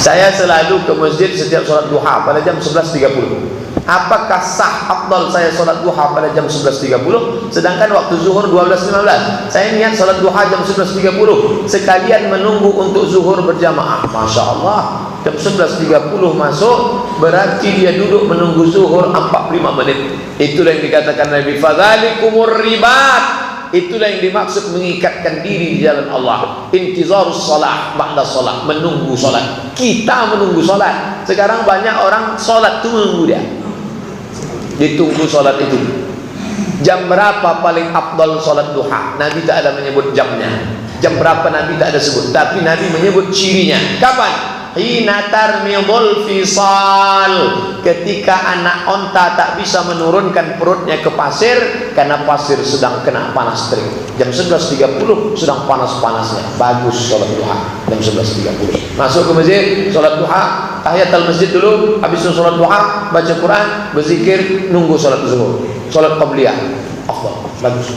Saya selalu ke masjid setiap sholat duha pada jam 11.30. Apakah sah afdal saya sholat duha pada jam 11.30 sedangkan waktu zuhur 12.15? Saya niat sholat duha jam 11.30 sekalian menunggu untuk zuhur berjamaah. Masya Allah, jam 11.30 masuk berarti dia duduk menunggu zuhur 45 menit. Itulah yang dikatakan Nabi, fadzalikumur ribat. Itulah yang dimaksud mengikatkan diri di jalan Allah. Intizarus salat ba'da salat, menunggu salat. Kita menunggu salat. Sekarang banyak orang salat itu menunggu dia. Ditunggu salat itu. Jam berapa paling afdal salat duha? Nabi tak ada menyebut jamnya. Jam berapa Nabi tak ada sebut, tapi Nabi menyebut cirinya. Kapan? Hina tarmidul fisal, ketika anak onta tak bisa menurunkan perutnya ke pasir karena pasir sedang kena panas terik. Jam 11.30 sedang panas-panasnya. Bagus sholat duha jam 11.30. Masuk ke masjid, sholat duha, tahiyatul masjid dulu, habis sholat duha, baca Quran, berzikir, nunggu sholat zuhur, sholat qabliyah. Afdal, bagus.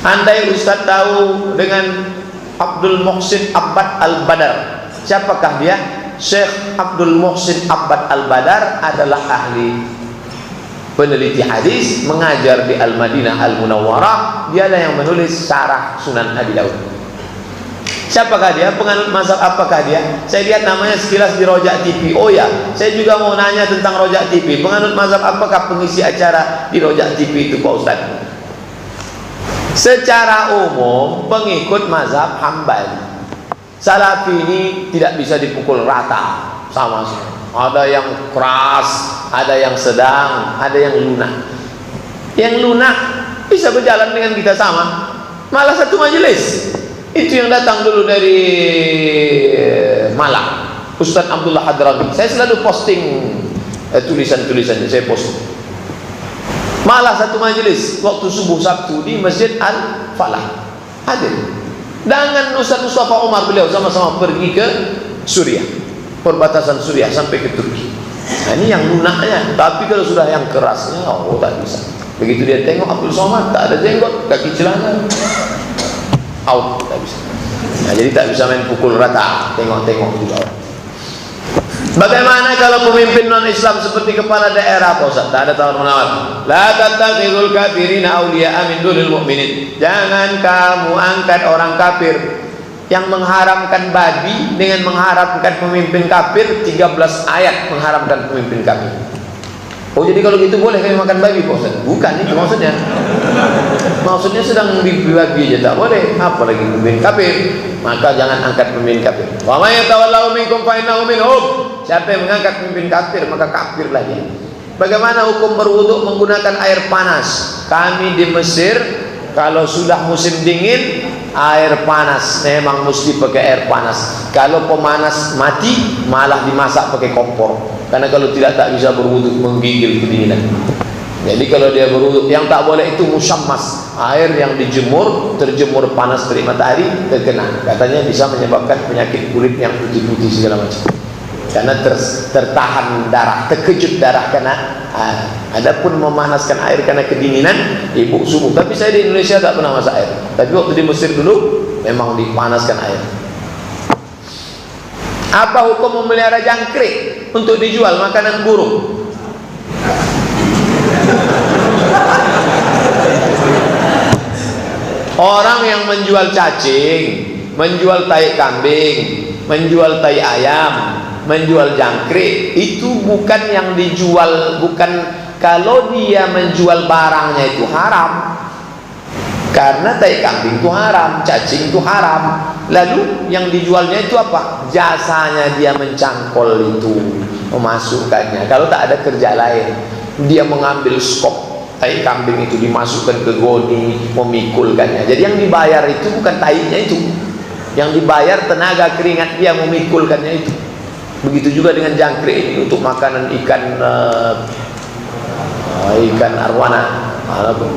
Andai Ustaz tahu dengan Abdul Muhsin Abbad Al-Badar. Siapakah dia? Syekh Abdul Muhsin Abbad Al-Badar adalah ahli peneliti hadis, mengajar di Al-Madinah Al-Munawwarah. Dialah yang menulis syarah Sunan Abi Daud. Siapakah dia? Penganut mazhab apakah dia? Saya lihat namanya sekilas di Rojak TV. Oh ya, saya juga mau nanya tentang Rojak TV. Penganut mazhab apakah pengisi acara di Rojak TV itu Pak Ustaz? Secara umum pengikut mazhab Hambali. Salafi ini tidak bisa dipukul rata sama. Ada yang keras, ada yang sedang, ada yang lunak. Yang lunak bisa berjalan dengan kita sama. Malah satu majelis. Itu yang datang dulu dari Malang, Ustaz Abdullah Hadrami. Saya selalu posting tulisan-tulisannya, saya post. Malah satu majelis waktu subuh Sabtu di Masjid Al-Falah. Hadir. Dengan Ustaz Mustafa Umar, beliau sama-sama pergi ke Suriah, perbatasan Suriah sampai ke Turki. Nah, ini yang lunaknya. Tapi kalau sudah yang kerasnya, oh tak bisa. Begitu dia tengok Abdul Somad, tak ada jenggot, kaki celana, out, tak bisa. Nah, jadi tak bisa main pukul rata, tengok-tengok juga. Bagaimana kalau pemimpin non-Islam seperti kepala daerah Pak Ustaz? Tak ada tawar-menawar. La tattakhidul kafirina awliya'a min dunil mu'minin. Jangan kamu angkat orang kafir yang mengharamkan babi dengan mengharamkan pemimpin kafir. 13 ayat mengharamkan pemimpin kafir. Oh, jadi kalau gitu boleh kami makan babi Pak Ustaz? Bukan itu maksudnya. Maksudnya sedang babi aja tak boleh, apalagi pemimpin kafir. Maka jangan angkat pemimpin kafir. Wa may yatawallahu minkum fa innahu minhum. Siapa yang mengangkat pemimpin kafir maka kafirlah dia. Bagaimana hukum berwudu menggunakan air panas? Kami di Mesir kalau sudah musim dingin air panas memang mesti pakai air panas. Kalau pemanas mati malah dimasak pakai kompor. Karena kalau tidak tak bisa berwudu, menggigil kedinginan. Jadi kalau dia berwudu, yang tak boleh itu musyammas, air yang dijemur, terjemur panas terik matahari terkena. Katanya bisa menyebabkan penyakit kulit yang putih-putih segala macam. Karena tertahan darah, terkejut darah karena adapun memanaskan air karena kedinginan ibu subuh. Tapi saya di Indonesia tak pernah masak air. Tapi waktu di Mesir dulu memang dipanaskan air. Apa hukum memelihara jangkrik untuk dijual makanan burung? Orang yang menjual cacing, menjual tai kambing, menjual tai ayam, menjual jangkrik, itu bukan yang dijual, bukan. Kalau dia menjual barangnya itu haram, karena tai kambing itu haram, cacing itu haram. Lalu yang dijualnya itu apa? Jasanya dia mencangkol itu, memasukkannya. Kalau tak ada kerja lain, dia mengambil stok tai kambing itu, dimasukkan ke goni, memikulkannya. Jadi yang dibayar itu bukan tainya itu, yang dibayar tenaga keringat dia memikulkannya itu. Begitu juga dengan jangkrik ini untuk makanan ikan arwana.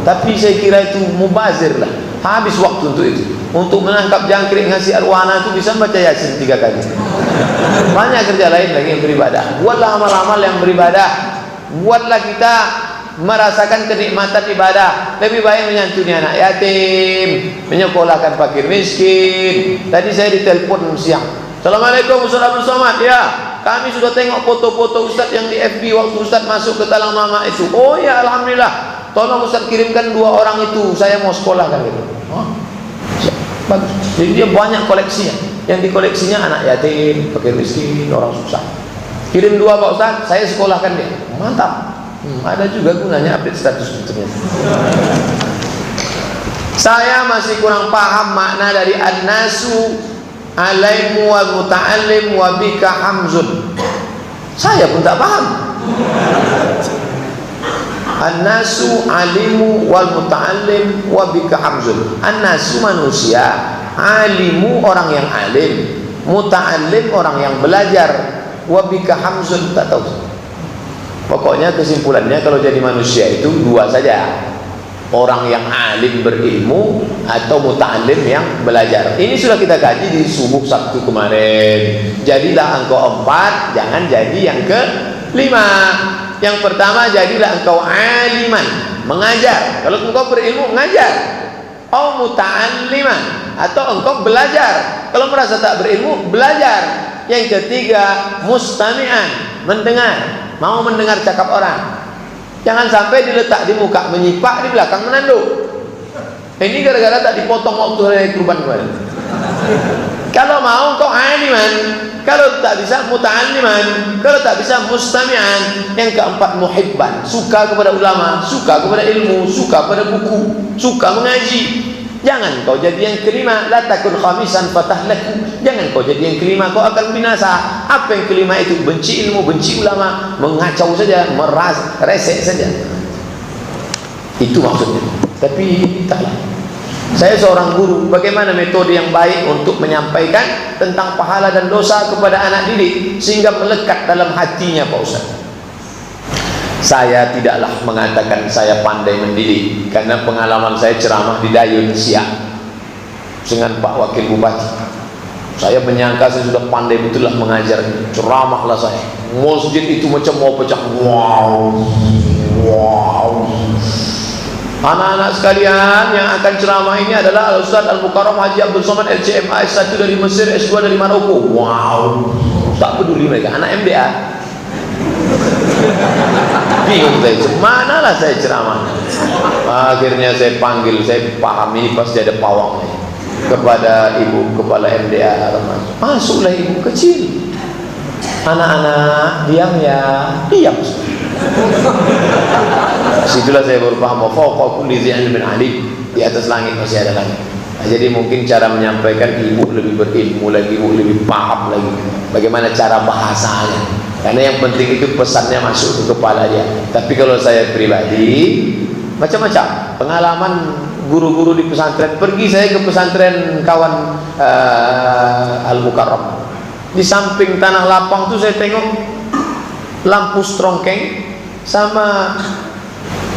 Tapi saya kira itu mubazir lah, habis waktu untuk itu. Untuk menangkap jangkrik ngasih arwana itu bisa baca Yasin 3 kali. Banyak kerja lain lagi yang beribadah. Buatlah amal-amal yang beribadah. Buatlah kita merasakan kenikmatan ibadah. Lebih baik menyantuni anak yatim, menyekolahkan fakir miskin. Tadi saya ditelepon siang, Assalamualaikum Ustaz Abdul Somad. Ya, kami sudah tengok foto-foto Ustaz yang di FB waktu Ustaz masuk ke Talang Mama itu. Oh ya, alhamdulillah. Tolong Ustaz kirimkan 2 orang itu, saya mau sekolah kan gitu. Oh, bagus. Jadi dia banyak koleksinya. Yang dikoleksinya anak yatim, fakir miskin, orang susah. Kirim 2 Pak Ustaz, saya sekolahkan dia. Mantap. Ada juga gunanya update status ternyata. Saya masih kurang paham makna dari an-nasu alaimu wal muta'allim wa bika hamzun. Saya pun tak paham. An-nasu alimu wal muta'allim wa bika hamzun. An-nasu manusia, alimu orang yang alim, muta'allim orang yang belajar, wa bika hamzun tak tahu. Pokoknya kesimpulannya kalau jadi manusia itu 2 saja. Orang yang alim berilmu atau muta'alim yang belajar. Ini sudah kita kaji di subuh Sabtu kemarin. Jadilah engkau 4, jangan jadi yang ke-5. Yang pertama, jadilah engkau aliman, mengajar. Kalau engkau berilmu, mengajar. Au muta'alliman, atau engkau belajar. Kalau merasa tak berilmu, belajar. Yang ketiga, mustami'an, mendengar, mau mendengar cakap orang. Jangan sampai diletak di muka menyipak, di belakang menanduk. Ini gara-gara tak dipotong waktu hari kurban kemarin. Kalau mau kau aliman, kalau tak bisa muta'alliman, kalau tak bisa mustami'an. Yang keempat, muhibban, suka kepada ulama, suka kepada ilmu, suka pada buku, suka mengaji. Jangan kau jadi yang kelima, la takun khamisan fatahlaku. Jangan kau jadi yang kelima, kau akan binasa. Apa yang kelima itu? Benci ilmu, benci ulama, mengacau saja, resek saja. Itu maksudnya. Tapi taklah. Saya seorang guru, bagaimana metode yang baik untuk menyampaikan tentang pahala dan dosa kepada anak didik sehingga melekat dalam hatinya Pak Ustaz? Saya tidaklah mengatakan saya pandai mendidik, karena pengalaman saya ceramah di Dayun Siak dengan Pak Wakil Bupati. Saya menyangka saya sudah pandai betul lah mengajar, ceramahlah saya. Masjid itu macam mau pecah. Wow, wow. Anak-anak sekalian, yang akan ceramah ini adalah Al-Ustaz Al-Mukarram Haji Abdul Somad LCMA S1 dari Mesir, S2 dari Maroko. Wow, tak peduli mereka, anak MDA. Bingung saya, manalah saya ceramah. Akhirnya saya panggil, saya paham ini pasti ada pawangnya, kepada ibu kepala MDA. Masuklah ibu kecil. Anak-anak diam ya, diam. Situlah saya baru paham, fawqa kulli dzi ilmin alim, di atas langit masih ada langit. Nah, jadi mungkin cara menyampaikan ibu lebih berilmu lagi, ibu lebih paham lagi bagaimana cara bahasanya. Karena yang penting itu pesannya masuk ke kepala dia. Tapi kalau saya pribadi, macam-macam pengalaman guru-guru di pesantren. Pergi saya ke pesantren kawan Al-Mukarram. Di samping tanah lapang tuh saya tengok lampu strongkeng sama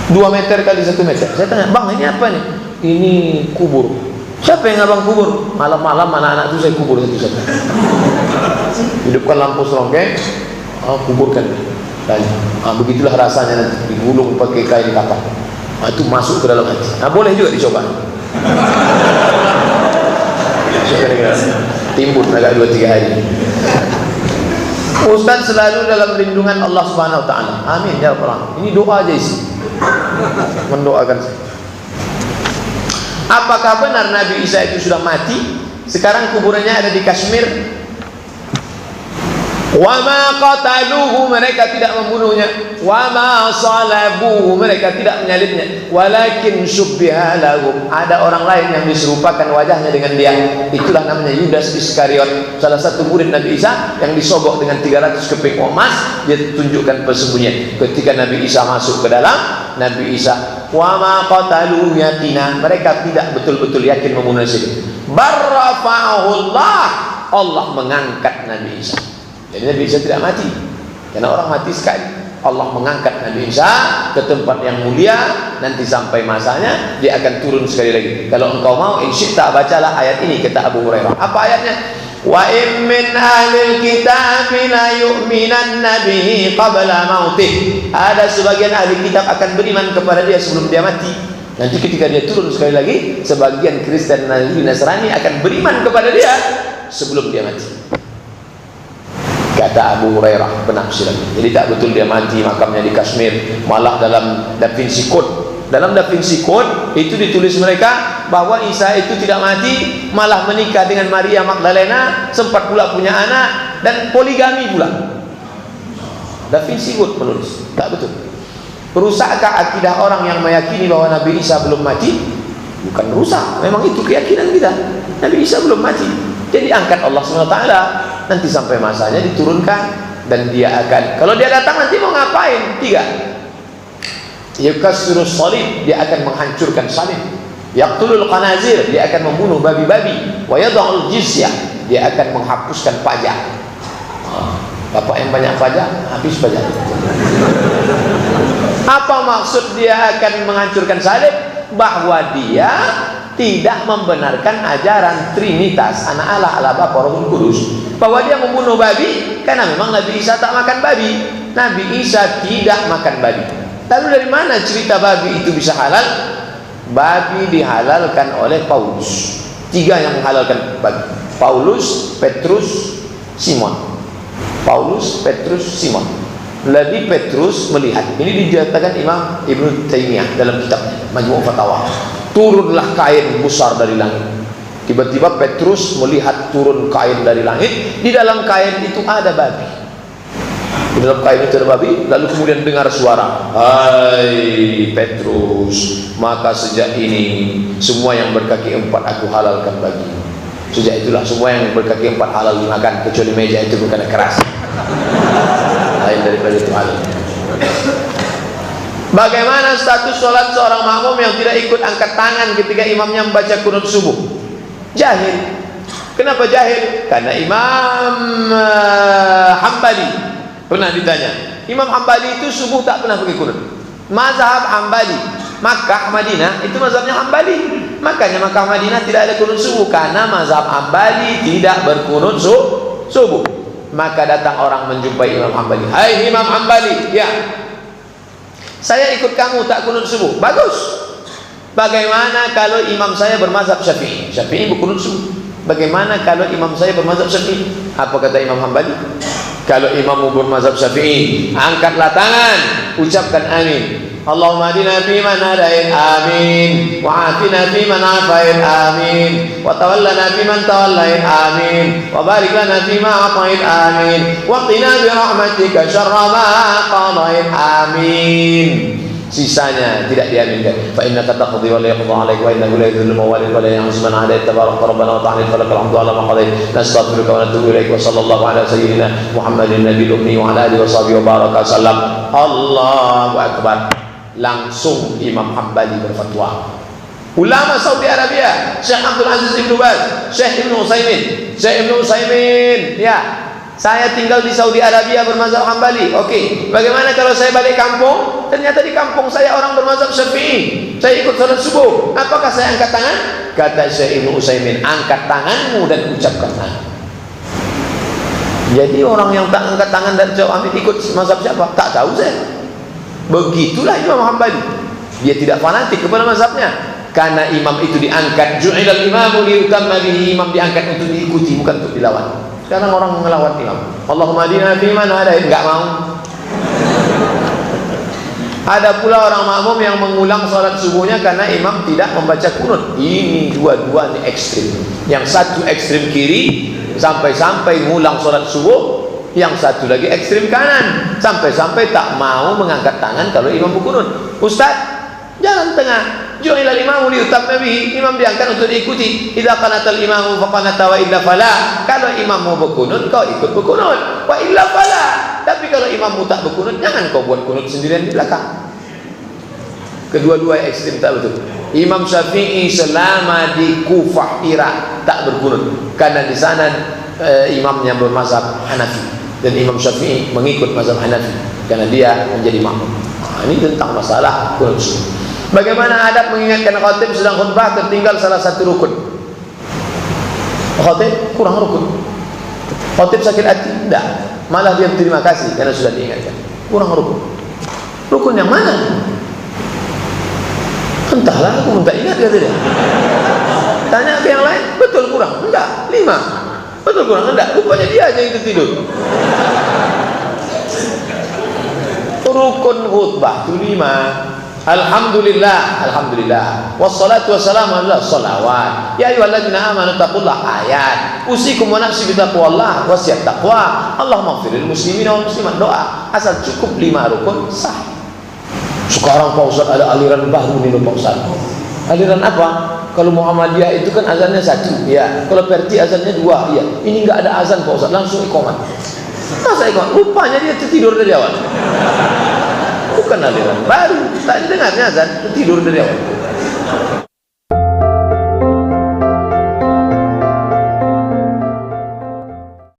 2 meter kali 1 meter. Saya tanya, bang ini apa nih? Ini kubur. Siapa yang abang kubur? Malam-malam anak-anak itu saya kubur satu-satu. Hidupkan lampu strongkeng, kuburkan. Begitulah rasanya nanti digulung pakai kain kapak. Itu masuk ke dalam hati. Boleh juga dicoba. Timbun agak 2-3 hari. Ustaz selalu dalam lindungan Allah Subhanahu wa taala. Amin ya rabbal alamin. Ini doa aja isi. Mendoakan saya. Apakah benar Nabi Isa itu sudah mati? Sekarang kuburannya ada di Kashmir. Wa ma qataluhu, mereka tidak membunuhnya. Wa ma salabuhu, mereka tidak menyalibnya. Walakin syubbiha lahum, ada orang lain yang diserupakan wajahnya dengan dia. Itulah namanya Yudas Iskariot, salah satu murid Nabi Isa yang disogok dengan 300 keping emas. Dia tunjukkan persembunyian. Ketika Nabi Isa masuk ke dalam, Nabi Isa, wa ma qataluhu yaqinan, mereka tidak betul-betul yakin membunuh dia. Barrafa'ahullah, Allah mengangkat Nabi Isa. Jadi Nabi Isa tidak mati, karena orang mati sekali. Allah mengangkat Nabi Isa ke tempat yang mulia. Nanti sampai masanya dia akan turun sekali lagi. Kalau engkau mau, insyaallah bacalah ayat ini, kata Abu Hurairah. Apa ayatnya? Wa in min ahlil kitabi la yu'minanna bihi qabla mautih. Ada sebagian ahli kitab akan beriman kepada dia sebelum dia mati. Nanti ketika dia turun sekali lagi, sebagian Kristen dan Nasrani akan beriman kepada dia sebelum dia mati. Kata Abu Hurairah penafsiran. Jadi tak betul dia mati makamnya di Kashmir, malah dalam Da Vinci Code. Dalam Da Vinci Code itu ditulis mereka bahwa Isa itu tidak mati, malah menikah dengan Maria Magdalena, sempat pula punya anak dan poligami pula. Da Vinci Code menulis. Tak betul. Rusakkah akidah orang yang meyakini bahwa Nabi Isa belum mati? Bukan rusak, memang itu keyakinan kita. Nabi Isa belum mati. Jadi angkat Allah SWT, nanti sampai masanya diturunkan, dan dia akan, kalau dia datang nanti mau ngapain? 3. Yukassirus salib, dia akan menghancurkan salib. Yaqtulul qanazir, dia akan membunuh babi-babi. Wa yad'ul jizyah, dia akan menghapuskan pajak. Bapak yang banyak pajak, habis pajak. Apa maksud dia akan menghancurkan salib? Bahwa dia tidak membenarkan ajaran Trinitas, anak Allah, Allah Bapa, Roh Kudus. Bahwa dia membunuh babi karena memang Nabi Isa tak makan babi. Nabi Isa tidak makan babi. Lalu dari mana cerita babi itu bisa halal? Babi dihalalkan oleh Paulus. 3 yang menghalalkan babi: Paulus, Petrus, Simon. Paulus, Petrus, Simon. Lebih Petrus melihat. Ini dinyatakan Imam Ibnu Taimiyah dalam kitabnya Majmu' Fatawa. Turunlah kain besar dari langit. Tiba-tiba Petrus melihat turun kain dari langit. Di dalam kain itu ada babi. Di dalam kain itu ada babi. Lalu kemudian dengar suara, "Hai Petrus, maka sejak ini semua yang berkaki 4 aku halalkan bagimu." Sejak itulah semua yang berkaki 4 halal dimakan, kecuali meja itu bukan keras. Lain daripada itu halal. Bagaimana status sholat seorang makmum yang tidak ikut angkat tangan ketika imamnya membaca kunut subuh? Jahil. Kenapa jahil? Karena Imam Hambali pernah ditanya. Imam Hambali itu subuh tak pernah pakai kunut. Mazhab Hambali, Makkah, Madinah itu mazhabnya Hambali. Makanya Makkah, Madinah tidak ada kunut subuh, karena mazhab Hambali tidak berkunut subuh. Maka datang orang menjumpai Imam Hambali. "Hai Imam Hambali, ya, saya ikut kamu tak kunut subuh." "Bagus. Bagaimana kalau imam saya bermazhab Syafi'i?" Syafi'i berkunut subuh. "Bagaimana kalau imam saya bermazhab Syafi'i?" Apa kata Imam Hambali? "Kalau imammu bermazhab Syafi'i, angkatlah tangan, ucapkan amin. Allahumma hadina fiman hadait, amin. Wa afina fiman afait, amin. Wa tawallana fiman tawallait, amin. Wa barik lana fima atait, amin. Wa qina bi rahmatika syarra ma qadait, amin." Sisanya tidak diaminkan. Fa innaka taqdi wa la yuqda 'alaik wa innahu la yudhillu man walita wa la yu'izzu man 'adait. Tabarakta rabbana wa ta'ala falakal hamdu 'ala ma qadait. Nastaghfiruka wa natubu ilaik wa sallallahu ala sayyidina Muhammadin nabiyil ummi wa ala alihi wa sahbihi wa baraka sallam. Allahu akbar. Langsung Imam Hambali berfatwa. Ulama Saudi Arabia, Syekh Abdul Aziz Ibn Baz, Syekh Ibn Utsaimin, ya, saya tinggal di Saudi Arabia bermazhab Hambali. Oke, bagaimana kalau saya balik kampung? Ternyata di kampung saya orang bermazhab Syafi'i. Saya ikut salat subuh. Apakah saya angkat tangan? Kata Syekh Ibn Utsaimin, angkat tanganmu dan ucapkan amin. Jadi orang yang tak angkat tangan dan jawab amin ikut mazhab siapa? Tak tahu saya. Begitulah Imam Hambali. Dia tidak fanatik kepada mazhabnya, karena imam itu diangkat. Ju'ilal imamu liyutamma bihi. Imam diangkat untuk diikuti, bukan untuk dilawan. Sekarang orang melawan imam. Allahumma hadina fiman hadait, enggak mau. Ada pula orang makmum yang mengulang salat subuhnya karena imam tidak membaca kunut. Ini dua-duanya ekstrim. Yang satu ekstrim kiri, sampai-sampai ngulang salat subuh. Yang satu lagi ekstrim kanan, sampai-sampai tak mau mengangkat tangan kalau imam berkunut. Ustaz, jalan tengah. Ju'ilal imamu liyutamma bihi. Imam diangkat untuk diikuti. Idza qanatal imamu faqanata wa illa fala. Kalau imammu berkunut, kau ikut berkunut. Wa illa fala. Tapi kalau imammu tak berkunut, jangan kau buat kunut sendirian di belakang. Kedua-dua ekstrim tak betul. Imam Syafi'i selama di Kufah, Irak, tak berkunut karena di sana imamnya bermazhab Hanafi. Dan Imam Syafi'i mengikut mazhab Hanafi karena dia menjadi makmum. Ini tentang masalah kunut subuh. Bagaimana adab mengingatkan khatib sedang khutbah tertinggal salah satu rukun? Khatib kurang rukun. Khatib sakit hati? Tidak. Malah dia terima kasih karena sudah diingatkan. Kurang rukun. Rukun yang mana? Entahlah, aku minta ingat kata dia. Tanya ke yang lain, betul kurang? Enggak, 5. Betul Betul kurang enggak? Rupanya dia aja yang tertidur. Rukun khutbah itu 5. Alhamdulillah, alhamdulillah. Wassalatu wassalamu ala sholawat. Ya ayyuhalladzina amanu taqullaha ayat. Usikum wa nafsi bitaqwallah wasiat taqwa. Allahumma ighfiril muslimina wal muslimat. Doa asal cukup 5 rukun sah. Sekarang Pak Ustaz ada aliran baru nih Pak Ustaz. Aliran apa? Kalau Muhammadiyah itu kan azannya 1, ya. Kalau Perti azannya 2, ya. Ini enggak ada azan Pak Ustaz, langsung iqamah. Masa iqamah? Rupanya dia tertidur dari awal. Bukan aliran baru, tak dengarnya azan, tidur dari awal.